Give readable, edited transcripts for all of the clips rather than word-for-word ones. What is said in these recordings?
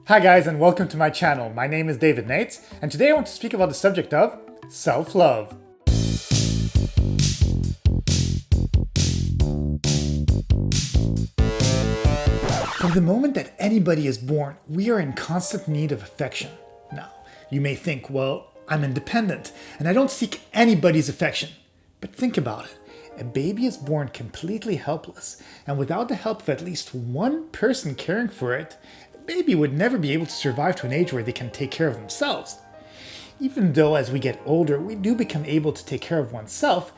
Hi guys, and welcome to my channel. My name is David Nates, and today I want to speak about the subject of self-love. From the moment that anybody is born, we are in constant need of affection. Now, you may think, well, I'm independent, and I don't seek anybody's affection. But think about it. A baby is born completely helpless, and without the help of at least one person caring for it, the baby would never be able to survive to an age where they can take care of themselves. Even though as we get older, we do become able to take care of oneself,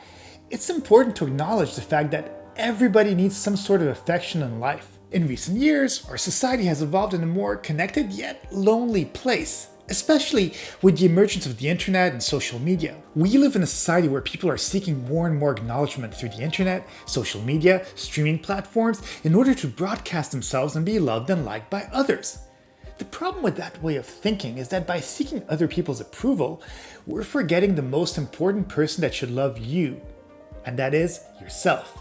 it's important to acknowledge the fact that everybody needs some sort of affection in life. In recent years, our society has evolved in a more connected yet lonely place. Especially with the emergence of the internet and social media. We live in a society where people are seeking more and more acknowledgement through the internet, social media, streaming platforms, in order to broadcast themselves and be loved and liked by others. The problem with that way of thinking is that by seeking other people's approval, we're forgetting the most important person that should love you, and that is yourself.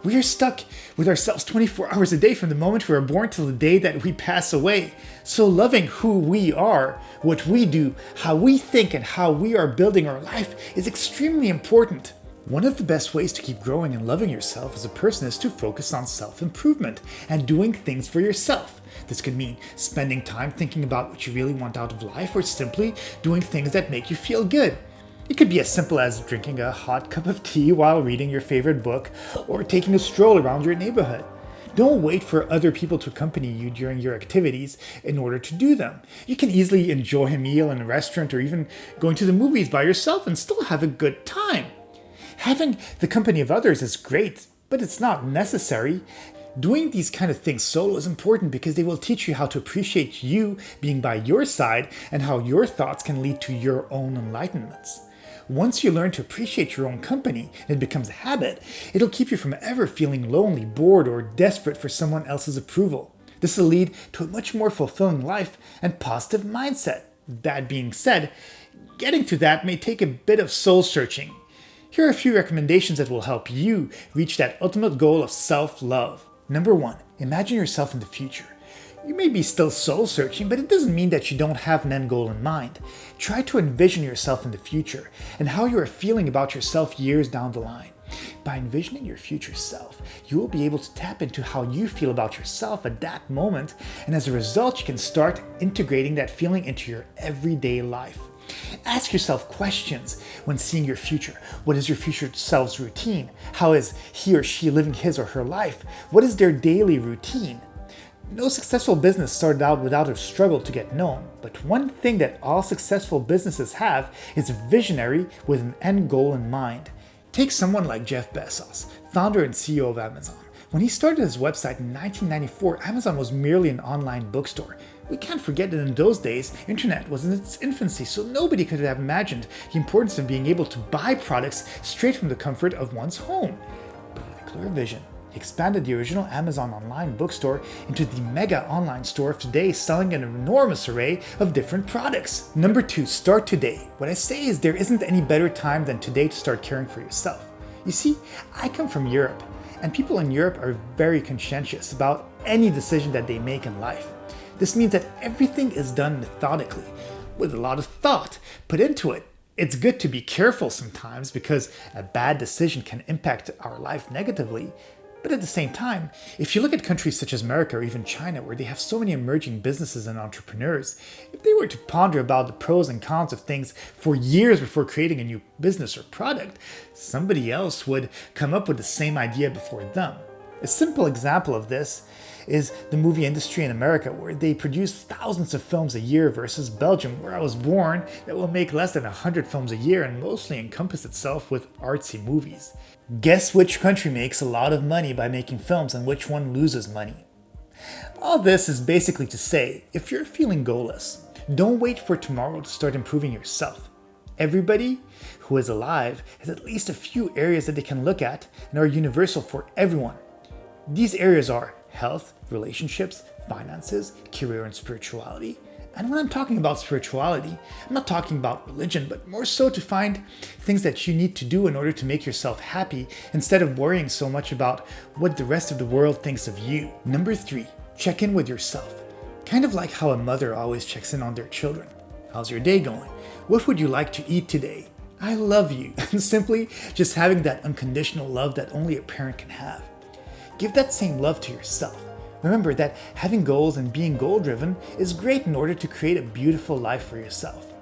We are stuck with ourselves 24 hours a day from the moment we are born till the day that we pass away. So loving who we are, what we do, how we think, and how we are building our life is extremely important. One of the best ways to keep growing and loving yourself as a person is to focus on self-improvement and doing things for yourself. This could mean spending time thinking about what you really want out of life, or simply doing things that make you feel good. It could be as simple as drinking a hot cup of tea while reading your favorite book, or taking a stroll around your neighborhood. Don't wait for other people to accompany you during your activities in order to do them. You can easily enjoy a meal in a restaurant or even going to the movies by yourself and still have a good time. Having the company of others is great, but it's not necessary. Doing these kind of things solo is important because they will teach you how to appreciate you being by your side and how your thoughts can lead to your own enlightenments. Once you learn to appreciate your own company and it becomes a habit, it'll keep you from ever feeling lonely, bored, or desperate for someone else's approval. This will lead to a much more fulfilling life and positive mindset. That being said, getting to that may take a bit of soul searching. Here are a few recommendations that will help you reach that ultimate goal of self-love. Number 1, imagine yourself in the future. You may be still soul searching, but it doesn't mean that you don't have an end goal in mind. Try to envision yourself in the future and how you are feeling about yourself years down the line. By envisioning your future self, you will be able to tap into how you feel about yourself at that moment, and as a result, you can start integrating that feeling into your everyday life. Ask yourself questions when seeing your future. What is your future self's routine? How is he or she living his or her life? What is their daily routine? No successful business started out without a struggle to get known, but one thing that all successful businesses have is a visionary with an end goal in mind. Take someone like Jeff Bezos, founder and CEO of Amazon. When he started his website in 1994, Amazon was merely an online bookstore. We can't forget that in those days, internet was in its infancy, so nobody could have imagined the importance of being able to buy products straight from the comfort of one's home. But with a clear vision, he expanded the original Amazon online bookstore into the mega online store of today, selling an enormous array of different products. Number 2, start today. What I say is there isn't any better time than today to start caring for yourself. You see, I come from Europe, and people in Europe are very conscientious about any decision that they make in life. This means that everything is done methodically, with a lot of thought put into it. It's good to be careful sometimes because a bad decision can impact our life negatively. But at the same time, if you look at countries such as America or even China, where they have so many emerging businesses and entrepreneurs, if they were to ponder about the pros and cons of things for years before creating a new business or product, somebody else would come up with the same idea before them. A simple example of this is the movie industry in America, where they produce thousands of films a year, versus Belgium, where I was born, that will make less than 100 films a year and mostly encompass itself with artsy movies. Guess which country makes a lot of money by making films and which one loses money? All this is basically to say, if you're feeling goalless, don't wait for tomorrow to start improving yourself. Everybody who is alive has at least a few areas that they can look at and are universal for everyone. These areas are health, relationships, finances, career, and spirituality. And when I'm talking about spirituality, I'm not talking about religion, but more so to find things that you need to do in order to make yourself happy instead of worrying so much about what the rest of the world thinks of you. Number 3, check in with yourself. Kind of like how a mother always checks in on their children. How's your day going? What would you like to eat today? I love you. And simply just having that unconditional love that only a parent can have. Give that same love to yourself. Remember that having goals and being goal-driven is great in order to create a beautiful life for yourself.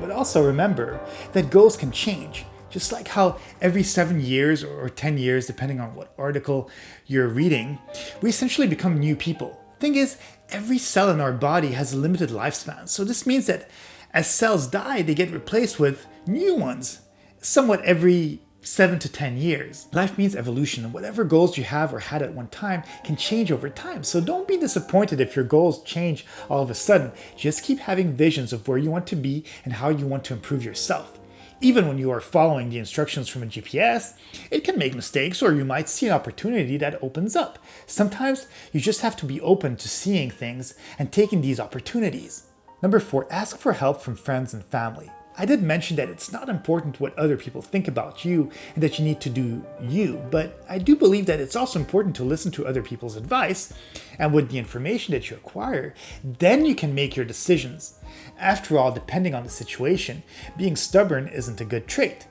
But also remember that goals can change. Just like how every 7 years or 10 years, depending on what article you're reading, we essentially become new people. Thing is, every cell in our body has a limited lifespan. So this means that as cells die, they get replaced with new ones, somewhat every 7 to 10 years. Life means evolution, and whatever goals you have or had at one time can change over time. So don't be disappointed if your goals change all of a sudden. Just keep having visions of where you want to be and how you want to improve yourself. Even when you are following the instructions from a GPS, it can make mistakes, or you might see an opportunity that opens up. Sometimes you just have to be open to seeing things and taking these opportunities. Number 4, ask for help from friends and family. I did mention that it's not important what other people think about you and that you need to do you, but I do believe that it's also important to listen to other people's advice, and with the information that you acquire, then you can make your decisions. After all, depending on the situation, being stubborn isn't a good trait.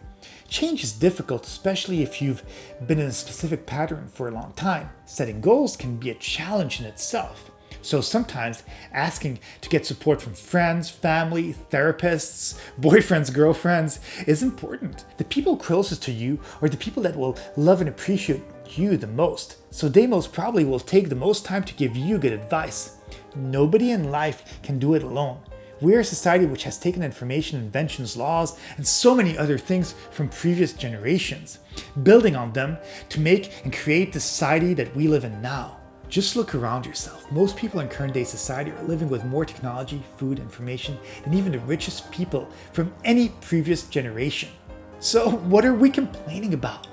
Change is difficult, especially if you've been in a specific pattern for a long time. Setting goals can be a challenge in itself. So sometimes asking to get support from friends, family, therapists, boyfriends, girlfriends is important. The people closest to you are the people that will love and appreciate you the most. So they most probably will take the most time to give you good advice. Nobody in life can do it alone. We're a society which has taken information, inventions, laws, and so many other things from previous generations, building on them to make and create the society that we live in now. Just look around yourself. Most people in current day society are living with more technology, food, information than even the richest people from any previous generation. So what are we complaining about?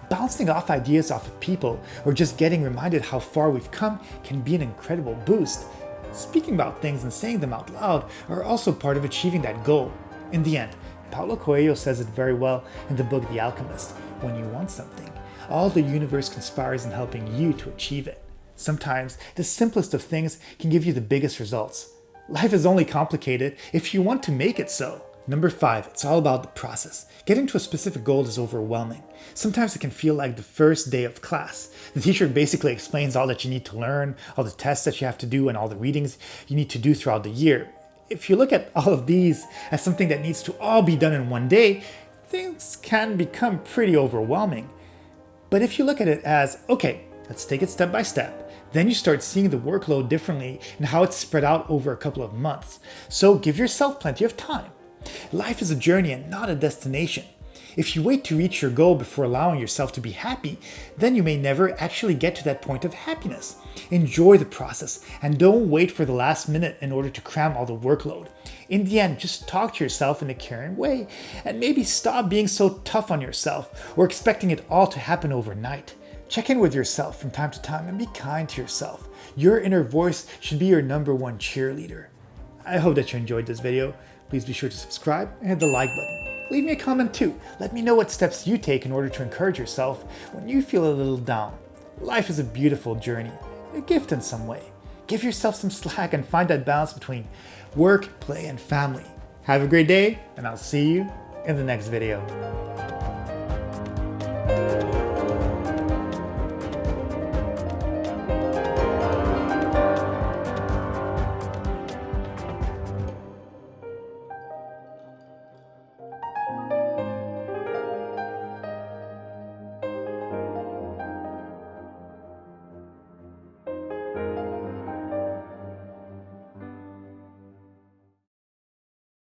Bouncing off ideas off of people or just getting reminded how far we've come can be an incredible boost. Speaking about things and saying them out loud are also part of achieving that goal. In the end, Paulo Coelho says it very well in the book The Alchemist. When you want something, all the universe conspires in helping you to achieve it. Sometimes the simplest of things can give you the biggest results. Life is only complicated if you want to make it so. Number 5, it's all about the process. Getting to a specific goal is overwhelming. Sometimes it can feel like the first day of class. The teacher basically explains all that you need to learn, all the tests that you have to do, and all the readings you need to do throughout the year. If you look at all of these as something that needs to all be done in one day, things can become pretty overwhelming. But if you look at it as, okay, let's take it step by step, then you start seeing the workload differently and how it's spread out over a couple of months. So give yourself plenty of time. Life is a journey and not a destination. If you wait to reach your goal before allowing yourself to be happy, then you may never actually get to that point of happiness. Enjoy the process and don't wait for the last minute in order to cram all the workload. In the end, just talk to yourself in a caring way and maybe stop being so tough on yourself or expecting it all to happen overnight. Check in with yourself from time to time and be kind to yourself. Your inner voice should be your number one cheerleader. I hope that you enjoyed this video. Please be sure to subscribe and hit the like button. Leave me a comment too. Let me know what steps you take in order to encourage yourself when you feel a little down. Life is a beautiful journey, a gift in some way. Give yourself some slack and find that balance between work, play, and family. Have a great day, and I'll see you in the next video.